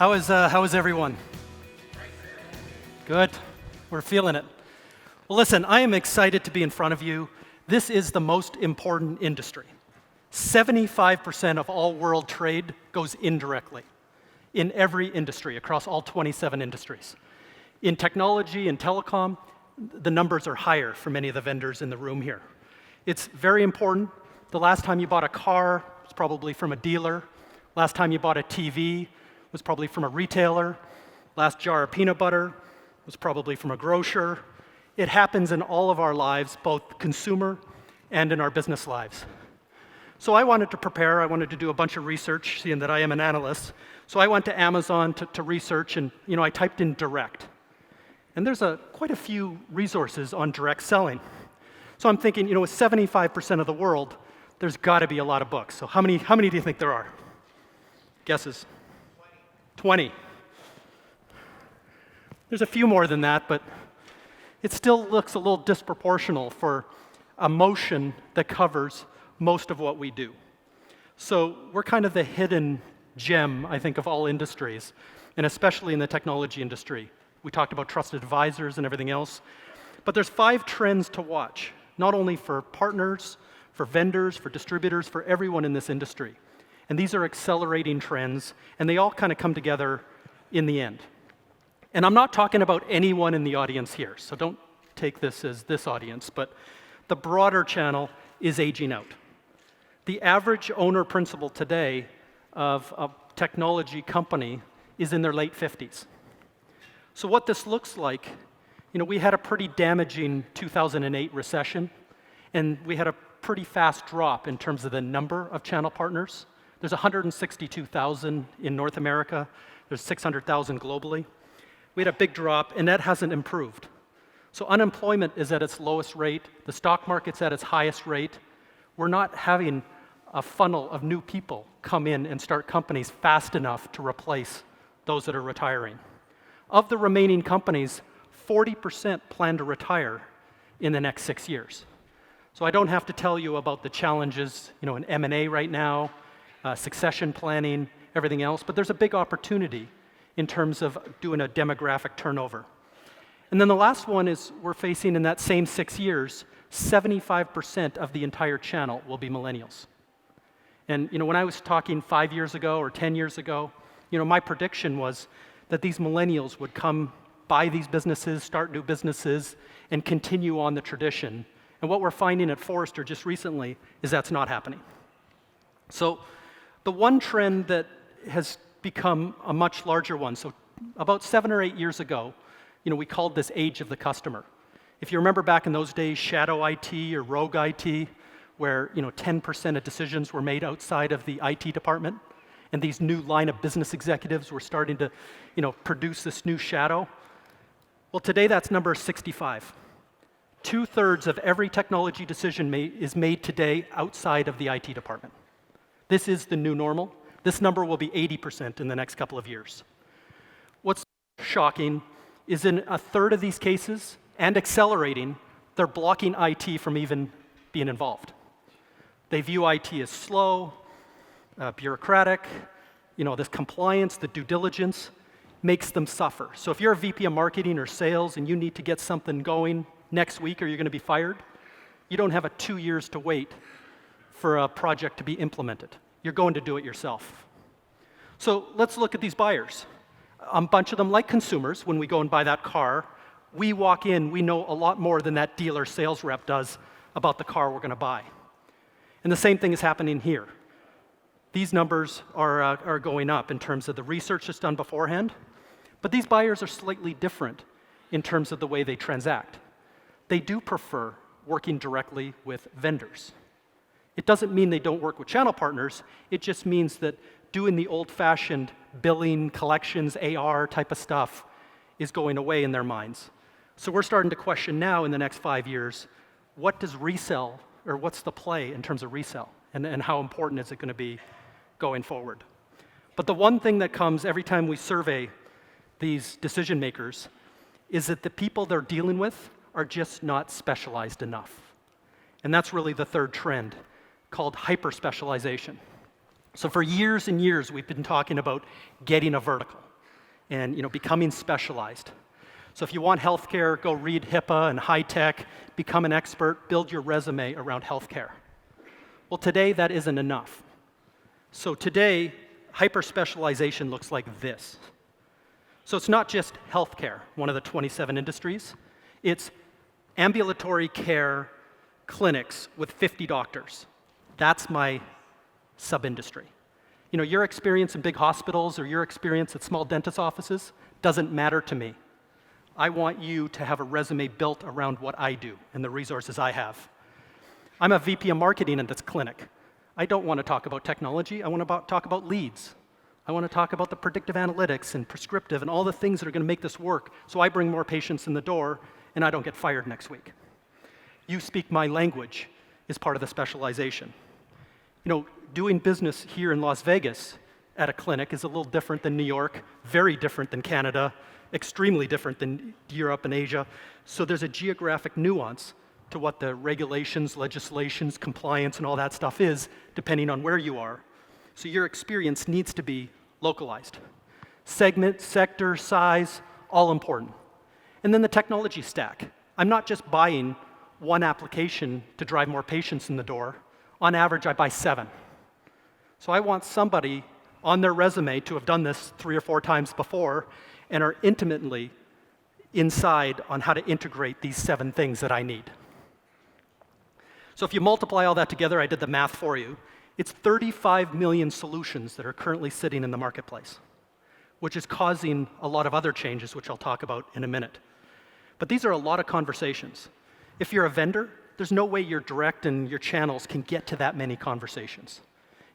How is everyone? Good. We're feeling it. Well, listen, I am excited to be in front of you. This is the most important industry. 75% of all world trade goes indirectly in every industry across all 27 industries. In technology and telecom, the numbers are higher for many of the vendors in the room here. It's very important. The last time you bought a car was probably from a dealer. Last time you bought a TV was probably from a retailer. Last jar of peanut butter was probably from a grocer. It happens in all of our lives, both consumer and in our business lives. So I wanted to prepare. I wanted to do a bunch of research, seeing that I am an analyst. So I went to Amazon to research, and I typed in direct. And there's quite a few resources on direct selling. So I'm thinking, with 75% of the world, there's got to be a lot of books. So how many do you think there are? Guesses? 20. There's a few more than that, but it still looks a little disproportional for a motion that covers most of what we do. So we're kind of the hidden gem, I think, of all industries, and especially in the technology industry. We talked about trusted advisors and everything else. But there's 5 trends to watch, not only for partners, for vendors, for distributors, for everyone in this industry. And these are accelerating trends, and they all kind of come together in the end. And I'm not talking about anyone in the audience here, so don't take this as this audience, but the broader channel is aging out. The average owner-principal today of a technology company is in their late 50s. So what this looks like, we had a pretty damaging 2008 recession, and we had a pretty fast drop in terms of the number of channel partners. There's 162,000 in North America. There's 600,000 globally. We had a big drop, and that hasn't improved. So unemployment is at its lowest rate. The stock market's at its highest rate. We're not having a funnel of new people come in and start companies fast enough to replace those that are retiring. Of the remaining companies, 40% plan to retire in the next 6 years. So I don't have to tell you about the challenges, in M&A right now, succession planning, everything else, but there's a big opportunity in terms of doing a demographic turnover. And then the last one is we're facing in that same 6 years, 75% of the entire channel will be millennials. And when I was talking 5 years ago or 10 years ago, my prediction was that these millennials would come buy these businesses, start new businesses, and continue on the tradition. And what we're finding at Forrester just recently is that's not happening. So the one trend that has become a much larger one, so about 7 or 8 years ago, we called this age of the customer. If you remember back in those days, shadow IT or rogue IT, where 10% of decisions were made outside of the IT department, and these new line of business executives were starting to produce this new shadow. Well, today that's number 65. 2/3 of every technology decision is made today outside of the IT department. This is the new normal. This number will be 80% in the next couple of years. What's shocking is in 1/3 of these cases, and accelerating, they're blocking IT from even being involved. They view IT as slow, bureaucratic, this compliance, the due diligence makes them suffer. So if you're a VP of marketing or sales and you need to get something going next week or you're going to be fired, you don't have 2 years to wait for a project to be implemented. You're going to do it yourself. So let's look at these buyers. A bunch of them, like consumers, when we go and buy that car, we walk in, we know a lot more than that dealer sales rep does about the car we're going to buy. And the same thing is happening here. These numbers are going up in terms of the research that's done beforehand, but these buyers are slightly different in terms of the way they transact. They do prefer working directly with vendors. It doesn't mean they don't work with channel partners, it just means that doing the old-fashioned billing, collections, AR type of stuff is going away in their minds. So we're starting to question now in the next 5 years, what does resell, or what's the play in terms of resell, and how important is it going to be going forward? But the one thing that comes every time we survey these decision makers is that the people they're dealing with are just not specialized enough. And that's really the third trend, called hyper-specialization. So for years and years, we've been talking about getting a vertical. and becoming specialized. So if you want healthcare, go read HIPAA and high tech, become an expert, build your resume around healthcare. Well, today that isn't enough. So today, hyper-specialization looks like this. So it's not just healthcare, one of the 27 industries. It's ambulatory care clinics with 50 doctors. That's my sub-industry. Your experience in big hospitals or your experience at small dentist offices doesn't matter to me. I want you to have a resume built around what I do and the resources I have. I'm a VP of marketing in this clinic. I don't want to talk about technology. I want to talk about leads. I want to talk about the predictive analytics and prescriptive and all the things that are going to make this work so I bring more patients in the door and I don't get fired next week. You speak my language is part of the specialization. Doing business here in Las Vegas at a clinic is a little different than New York, very different than Canada, extremely different than Europe and Asia. So there's a geographic nuance to what the regulations, legislations, compliance, and all that stuff is, depending on where you are. So your experience needs to be localized. Segment, sector, size, all important. And then the technology stack. I'm not just buying one application to drive more patients in the door. On average, I buy 7. So I want somebody on their resume to have done this 3 or 4 times before and are intimately inside on how to integrate these 7 things that I need. So if you multiply all that together, I did the math for you, it's 35 million solutions that are currently sitting in the marketplace, which is causing a lot of other changes, which I'll talk about in a minute. But these are a lot of conversations. If you're a vendor, there's no way your direct and your channels can get to that many conversations.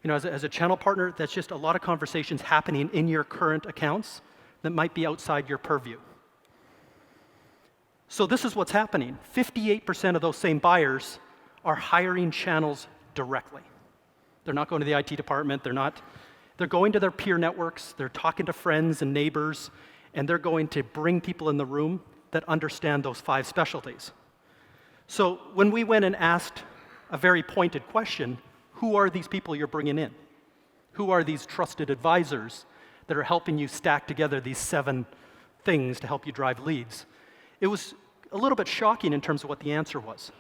As a channel partner, that's just a lot of conversations happening in your current accounts that might be outside your purview. So this is what's happening. 58% of those same buyers are hiring channels directly. They're not going to the IT department. They're going to their peer networks. They're talking to friends and neighbors, and they're going to bring people in the room that understand those 5 specialties. So when we went and asked a very pointed question, who are these people you're bringing in? Who are these trusted advisors that are helping you stack together these 7 things to help you drive leads? It was a little bit shocking in terms of what the answer was.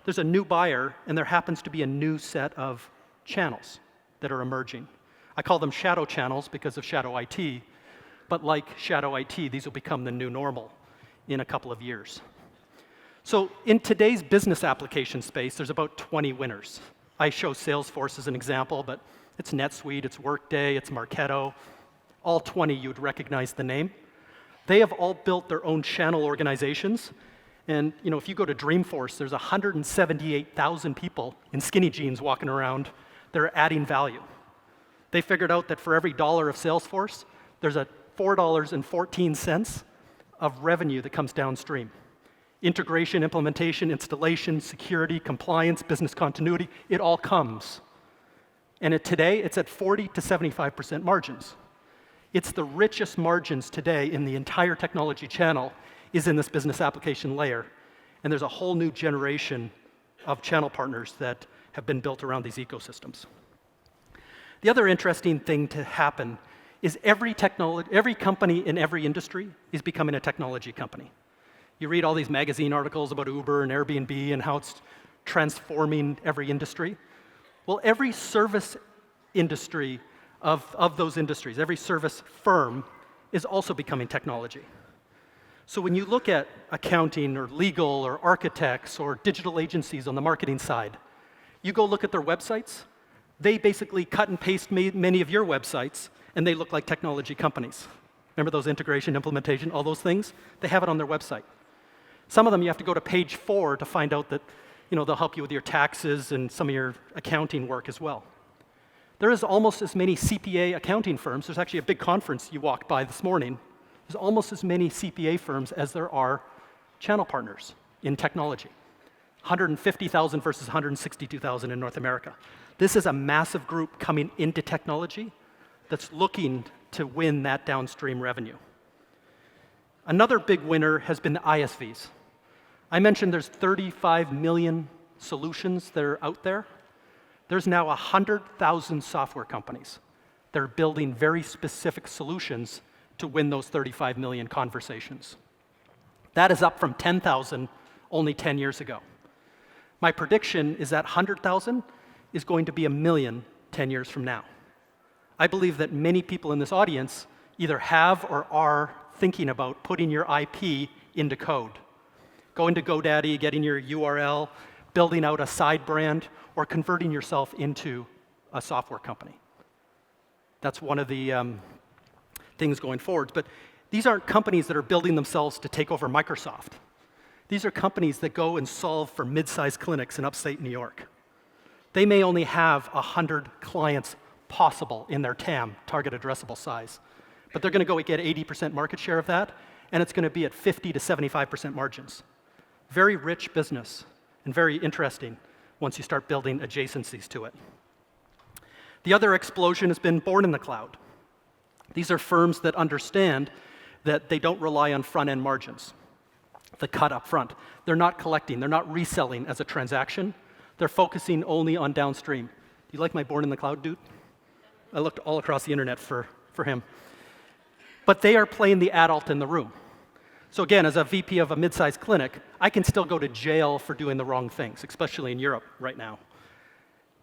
There's a new buyer, and there happens to be a new set of channels that are emerging. I call them shadow channels because of shadow IT, but like shadow IT, these will become the new normal in a couple of years. So in today's business application space, there's about 20 winners. I show Salesforce as an example, but it's NetSuite, it's Workday, it's Marketo. All 20, you'd recognize the name. They have all built their own channel organizations. And if you go to Dreamforce, there's 178,000 people in skinny jeans walking around that are adding value. They figured out that for every $1 of Salesforce, there's a $4.14 of revenue that comes downstream. Integration, implementation, installation, security, compliance, business continuity, it all comes. And today, it's at 40 to 75% margins. It's the richest margins today in the entire technology channel is in this business application layer. And there's a whole new generation of channel partners that have been built around these ecosystems. The other interesting thing to happen is every company in every industry is becoming a technology company. You read all these magazine articles about Uber and Airbnb and how it's transforming every industry. Well, every service industry of those industries, every service firm is also becoming technology. So when you look at accounting or legal or architects or digital agencies on the marketing side, you go look at their websites, they basically cut and paste many of your websites, and they look like technology companies. Remember those integration, implementation, all those things? They have it on their website. Some of them you have to go to page 4 to find out that they'll help you with your taxes and some of your accounting work as well. There is almost as many CPA accounting firms. There's actually a big conference you walked by this morning. There's almost as many CPA firms as there are channel partners in technology. 150,000 versus 162,000 in North America. This is a massive group coming into technology that's looking to win that downstream revenue. Another big winner has been the ISVs. I mentioned there's 35 million solutions that are out there. There's now 100,000 software companies that are building very specific solutions to win those 35 million conversations. That is up from 10,000 only 10 years ago. My prediction is that 100,000 is going to be 1 million 10 years from now. I believe that many people in this audience either have or are thinking about putting your IP into code. Going to GoDaddy, getting your URL, building out a side brand, or converting yourself into a software company. That's one of the things going forward. But these aren't companies that are building themselves to take over Microsoft. These are companies that go and solve for mid-sized clinics in upstate New York. They may only have 100 clients possible in their TAM, target addressable size. But they're going to go get 80% market share of that, and it's going to be at 50 to 75% margins. Very rich business, and very interesting once you start building adjacencies to it. The other explosion has been born in the cloud. These are firms that understand that they don't rely on front-end margins, the cut up front. They're not collecting, they're not reselling as a transaction. They're focusing only on downstream. Do you like my born in the cloud dude? I looked all across the internet for him. But they are playing the adult in the room. So again, as a VP of a mid-sized clinic, I can still go to jail for doing the wrong things, especially in Europe right now.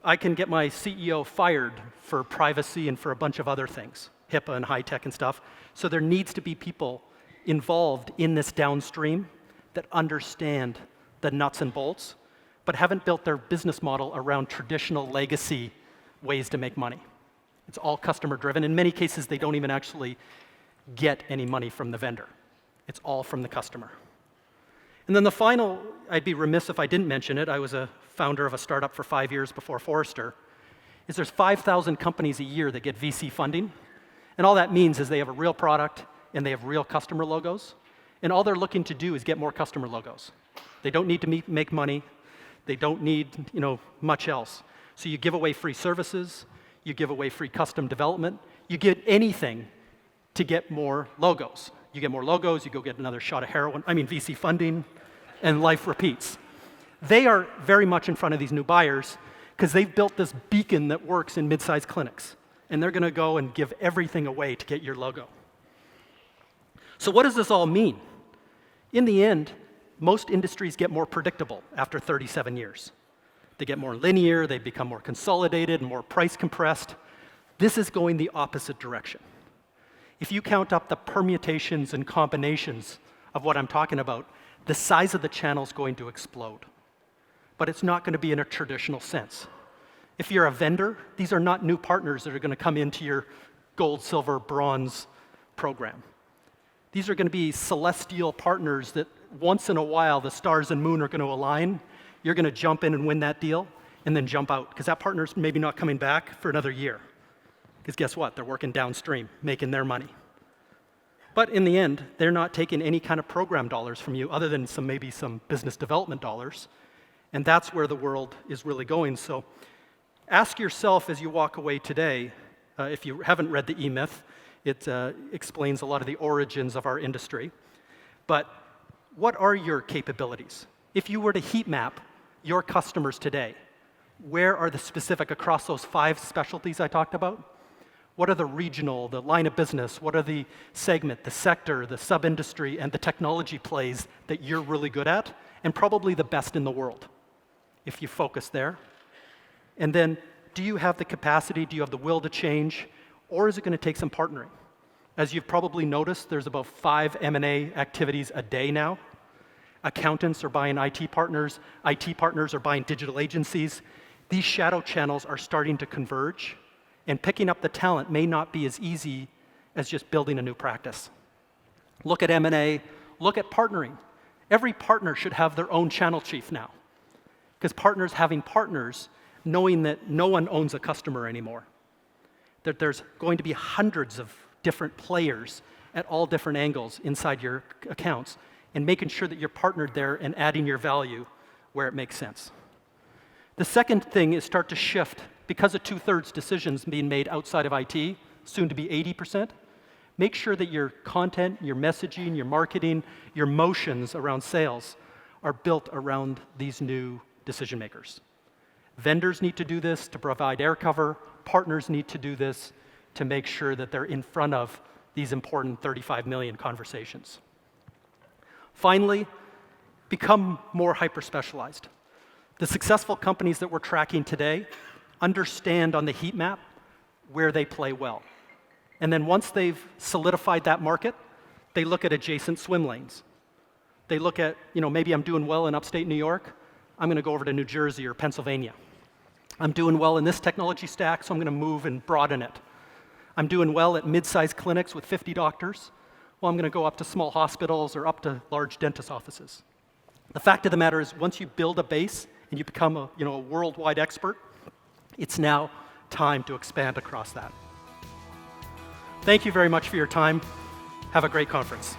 I can get my CEO fired for privacy and for a bunch of other things, HIPAA and high tech and stuff. So there needs to be people involved in this downstream that understand the nuts and bolts, but haven't built their business model around traditional legacy ways to make money. It's all customer driven. In many cases, they don't even actually get any money from the vendor. It's all from the customer. And then the final, I'd be remiss if I didn't mention it, I was a founder of a startup for 5 years before Forrester, is there's 5,000 companies a year that get VC funding. And all that means is they have a real product and they have real customer logos. And all they're looking to do is get more customer logos. They don't need to make money. They don't need much else. So you give away free services. You give away free custom development. You get anything to get more logos. You get more logos, you go get another shot of heroin, VC funding, and life repeats. They are very much in front of these new buyers because they've built this beacon that works in mid-sized clinics. And they're going to go and give everything away to get your logo. So what does this all mean? In the end, most industries get more predictable after 37 years. They get more linear, they become more consolidated, more price compressed. This is going the opposite direction. If you count up the permutations and combinations of what I'm talking about, the size of the channel is going to explode. But it's not going to be in a traditional sense. If you're a vendor, these are not new partners that are going to come into your gold, silver, bronze program. These are going to be celestial partners that once in a while the stars and moon are going to align. You're going to jump in and win that deal and then jump out because that partner's maybe not coming back for another year. Because guess what? They're working downstream, making their money. But in the end, they're not taking any kind of program dollars from you other than maybe some business development dollars. And that's where the world is really going. So ask yourself as you walk away today, if you haven't read the E-Myth, it explains a lot of the origins of our industry. But what are your capabilities? If you were to heat map your customers today, where are the specific across those 5 specialties I talked about? What are the regional, the line of business? What are the segment, the sector, the sub-industry, and the technology plays that you're really good at, and probably the best in the world, if you focus there? And then, do you have the capacity, do you have the will to change, or is it going to take some partnering? As you've probably noticed, there's about 5 M&A activities a day now. Accountants are buying IT partners are buying digital agencies. These shadow channels are starting to converge. And picking up the talent may not be as easy as just building a new practice. Look at M&A, look at partnering. Every partner should have their own channel chief now. Because partners having partners, knowing that no one owns a customer anymore. That there's going to be hundreds of different players at all different angles inside your accounts, and making sure that you're partnered there and adding your value where it makes sense. The second thing is start to shift. Because of 2/3 decisions being made outside of IT, soon to be 80%, make sure that your content, your messaging, your marketing, your motions around sales are built around these new decision makers. Vendors need to do this to provide air cover. Partners need to do this to make sure that they're in front of these important 35 million conversations. Finally, become more hyper-specialized. The successful companies that we're tracking today understand on the heat map where they play well. And then once they've solidified that market, they look at adjacent swim lanes. They look at, maybe I'm doing well in upstate New York, I'm going to go over to New Jersey or Pennsylvania. I'm doing well in this technology stack, so I'm going to move and broaden it. I'm doing well at mid-sized clinics with 50 doctors, well, I'm going to go up to small hospitals or up to large dentist offices. The fact of the matter is, once you build a base and you become a worldwide expert, it's now time to expand across that. Thank you very much for your time. Have a great conference.